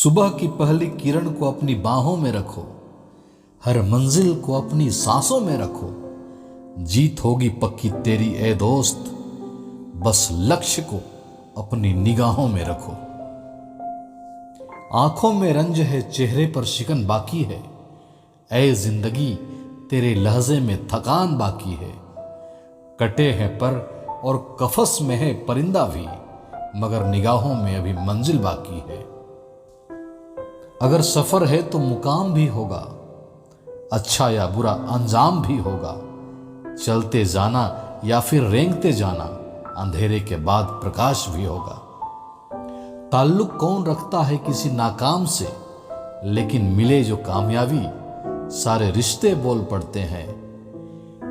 सुबह की पहली किरण को अपनी बाहों में रखो, हर मंजिल को अपनी सांसों में रखो। जीत होगी पक्की तेरी ए दोस्त, बस लक्ष्य को अपनी निगाहों में रखो। आंखों में रंज है, चेहरे पर शिकन बाकी है। ए जिंदगी तेरे लहजे में थकान बाकी है। कटे हैं पर और कफस में है परिंदा भी, मगर निगाहों में अभी मंजिल बाकी है। अगर सफर है तो मुकाम भी होगा, अच्छा या बुरा अंजाम भी होगा। चलते जाना या फिर रेंगते जाना, अंधेरे के बाद प्रकाश भी होगा। ताल्लुक कौन रखता है किसी नाकाम से, लेकिन मिले जो कामयाबी सारे रिश्ते बोल पड़ते हैं।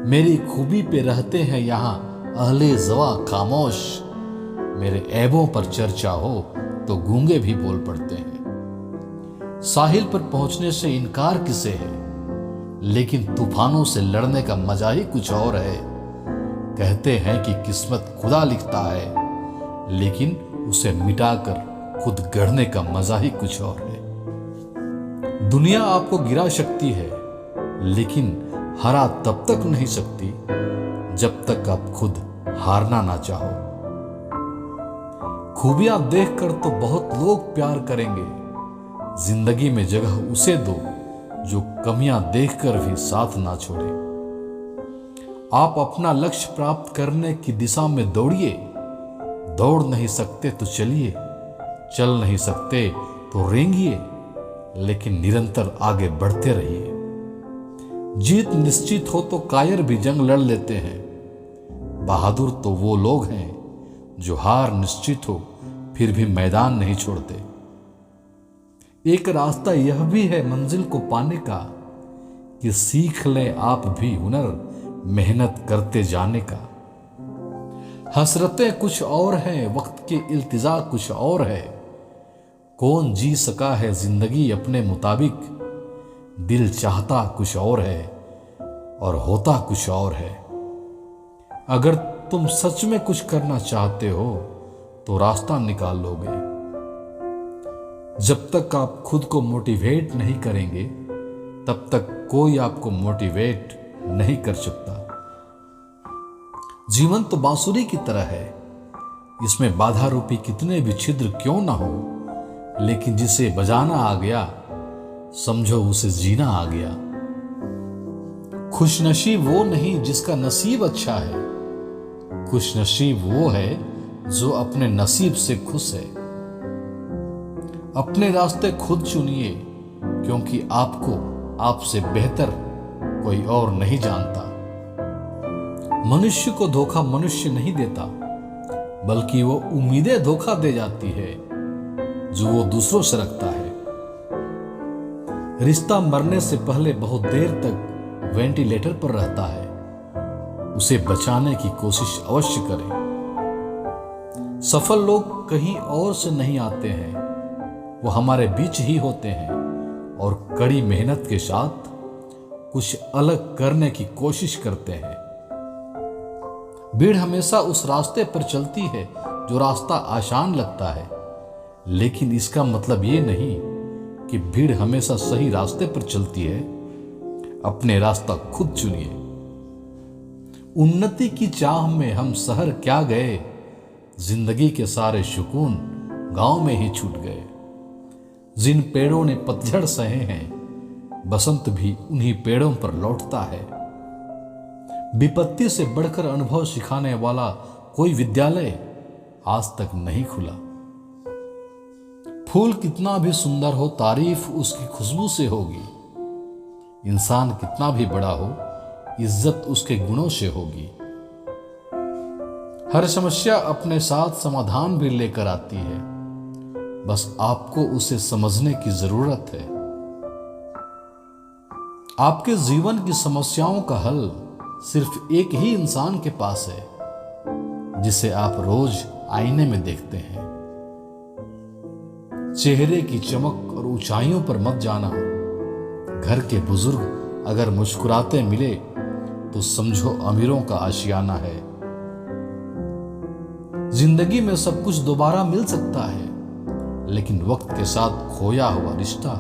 मेरी खूबी पे रहते हैं यहाँ अहले जवा खामोश, मेरे ऐबों पर चर्चा हो तो गूंगे भी बोल पड़ते हैं। साहिल पर पहुंचने से इनकार किसे है, लेकिन तूफानों से लड़ने का मजा ही कुछ और है। कहते हैं कि किस्मत खुदा लिखता है, लेकिन उसे मिटाकर खुद गढ़ने का मजा ही कुछ और है। दुनिया आपको गिरा सकती है, लेकिन हरा तब तक नहीं सकती जब तक आप खुद हारना ना चाहो। खूबियां देखकर तो बहुत लोग प्यार करेंगे, जिंदगी में जगह उसे दो जो कमियां देखकर भी साथ ना छोड़े। आप अपना लक्ष्य प्राप्त करने की दिशा में दौड़िए। दौड़ नहीं सकते तो चलिए, चल नहीं सकते तो रेंगिए, लेकिन निरंतर आगे बढ़ते रहिए। जीत निश्चित हो तो कायर भी जंग लड़ लेते हैं। बहादुर तो वो लोग हैं जो हार निश्चित हो फिर भी मैदान नहीं छोड़ते। एक रास्ता यह भी है मंजिल को पाने का, कि सीख लें आप भी हुनर मेहनत करते जाने का। हसरतें कुछ और हैं, वक्त के इल्तिजा कुछ और है। कौन जी सका है जिंदगी अपने मुताबिक, दिल चाहता कुछ और है और होता कुछ और है। अगर तुम सच में कुछ करना चाहते हो तो रास्ता निकाल लोगे। जब तक आप खुद को मोटिवेट नहीं करेंगे, तब तक कोई आपको मोटिवेट नहीं कर सकता। जीवन तो बांसुरी की तरह है, इसमें बाधा रूपी कितने भी छिद्र क्यों ना हो, लेकिन जिसे बजाना आ गया समझो उसे जीना आ गया। खुशनसीब वो नहीं जिसका नसीब अच्छा है, खुशनसीब वो है जो अपने नसीब से खुश है। अपने रास्ते खुद चुनिए, क्योंकि आपको आपसे बेहतर कोई और नहीं जानता। मनुष्य को धोखा मनुष्य नहीं देता, बल्कि वो उम्मीदें धोखा दे जाती है जो वो दूसरों से रखता है। रिश्ता मरने से पहले बहुत देर तक वेंटिलेटर पर रहता है, उसे बचाने की कोशिश अवश्य करें। सफल लोग कहीं और से नहीं आते हैं, वो हमारे बीच ही होते हैं और कड़ी मेहनत के साथ कुछ अलग करने की कोशिश करते हैं। भीड़ हमेशा उस रास्ते पर चलती है जो रास्ता आसान लगता है, लेकिन इसका मतलब ये नहीं कि भीड़ हमेशा सही रास्ते पर चलती है। अपने रास्ता खुद चुनिए। उन्नति की चाह में हम शहर क्या गए, जिंदगी के सारे सुकून गांव में ही छूट गए। जिन पेड़ों ने पतझड़ सहे हैं, बसंत भी उन्हीं पेड़ों पर लौटता है। विपत्ति से बढ़कर अनुभव सिखाने वाला कोई विद्यालय आज तक नहीं खुला। फूल कितना भी सुंदर हो, तारीफ उसकी खुशबू से होगी। इंसान कितना भी बड़ा हो, इज्जत उसके गुणों से होगी। हर समस्या अपने साथ समाधान भी लेकर आती है, बस आपको उसे समझने की जरूरत है। आपके जीवन की समस्याओं का हल सिर्फ एक ही इंसान के पास है, जिसे आप रोज आईने में देखते हैं। चेहरे की चमक और ऊंचाइयों पर मत जाना। घर के बुजुर्ग अगर मुस्कुराते मिले तो समझो अमीरों का आशियाना है। जिंदगी में सब कुछ दोबारा मिल सकता है, लेकिन वक्त के साथ खोया हुआ रिश्ता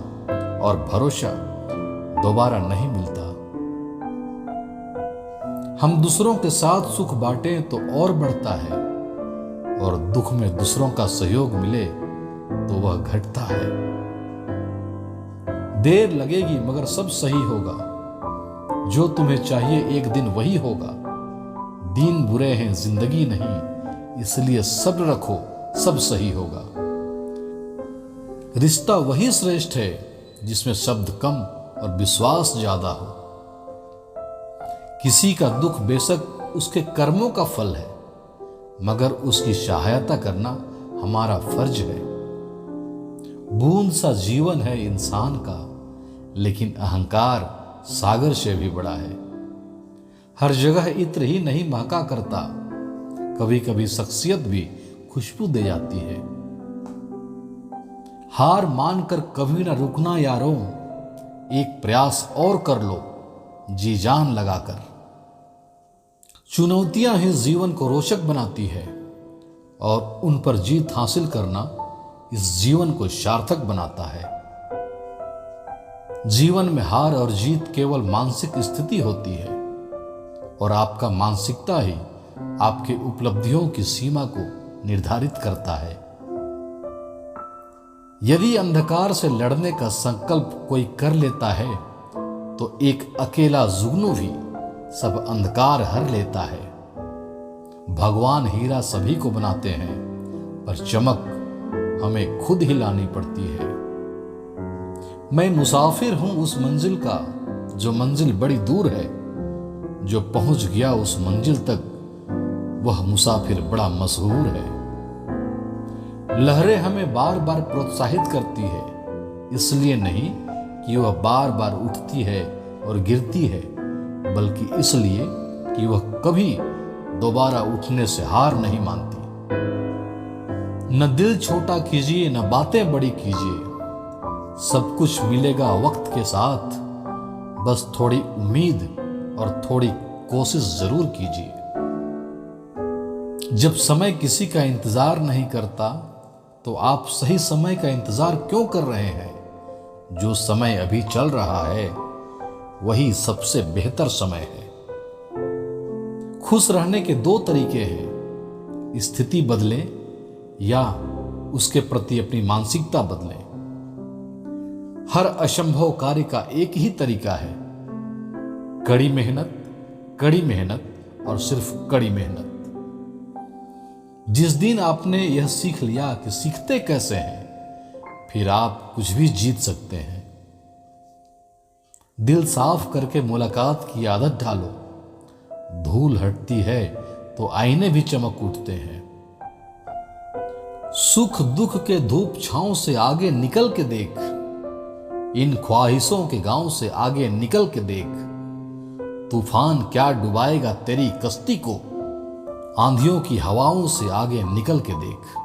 और भरोसा दोबारा नहीं मिलता। हम दूसरों के साथ सुख बांटें तो और बढ़ता है, और दुख में दूसरों का सहयोग मिले तो वह घटता है। देर लगेगी मगर सब सही होगा, जो तुम्हें चाहिए एक दिन वही होगा। दिन बुरे हैं जिंदगी नहीं, इसलिए सब्र रखो सब सही होगा। रिश्ता वही श्रेष्ठ है जिसमें शब्द कम और विश्वास ज्यादा हो। किसी का दुख बेशक उसके कर्मों का फल है, मगर उसकी सहायता करना हमारा फर्ज है। बूंद सा जीवन है इंसान का, लेकिन अहंकार सागर से भी बड़ा है। हर जगह इत्र ही नहीं महका करता, कभी कभी शख्सियत भी खुशबू दे जाती है। हार मानकर कभी ना रुकना यारों, एक प्रयास और कर लो जी जान लगाकर। चुनौतियां ही जीवन को रोचक बनाती है, और उन पर जीत हासिल करना इस जीवन को सार्थक बनाता है। जीवन में हार और जीत केवल मानसिक स्थिति होती है, और आपका मानसिकता ही आपके उपलब्धियों की सीमा को निर्धारित करता है। यदि अंधकार से लड़ने का संकल्प कोई कर लेता है, तो एक अकेला जुगनू भी सब अंधकार हर लेता है। भगवान हीरा सभी को बनाते हैं, पर चमक हमें खुद ही लानी पड़ती है। मैं मुसाफिर हूं उस मंजिल का, जो मंजिल बड़ी दूर है। जो पहुंच गया उस मंजिल तक, वह मुसाफिर बड़ा मशहूर है। लहरें हमें बार बार प्रोत्साहित करती है, इसलिए नहीं कि वह बार बार उठती है और गिरती है, बल्कि इसलिए कि वह कभी दोबारा उठने से हार नहीं मानती। न दिल छोटा कीजिए न बातें बड़ी कीजिए, सब कुछ मिलेगा वक्त के साथ। बस थोड़ी उम्मीद और थोड़ी कोशिश जरूर कीजिए। जब समय किसी का इंतजार नहीं करता, तो आप सही समय का इंतजार क्यों कर रहे हैं? जो समय अभी चल रहा है वही सबसे बेहतर समय है। खुश रहने के दो तरीके हैं, स्थिति बदलें या उसके प्रति अपनी मानसिकता बदलें। हर असंभव कार्य का एक ही तरीका है, कड़ी मेहनत और सिर्फ कड़ी मेहनत। जिस दिन आपने यह सीख लिया कि सीखते कैसे हैं, फिर आप कुछ भी जीत सकते हैं। दिल साफ करके मुलाकात की आदत डालो। धूल हटती है तो आईने भी चमक उठते हैं। सुख दुख के धूप छांव से आगे निकल के देख, इन ख्वाहिशों के गांव से आगे निकल के देख। तूफान क्या डुबाएगा तेरी कश्ती को, आंधियों की हवाओं से आगे निकल के देख।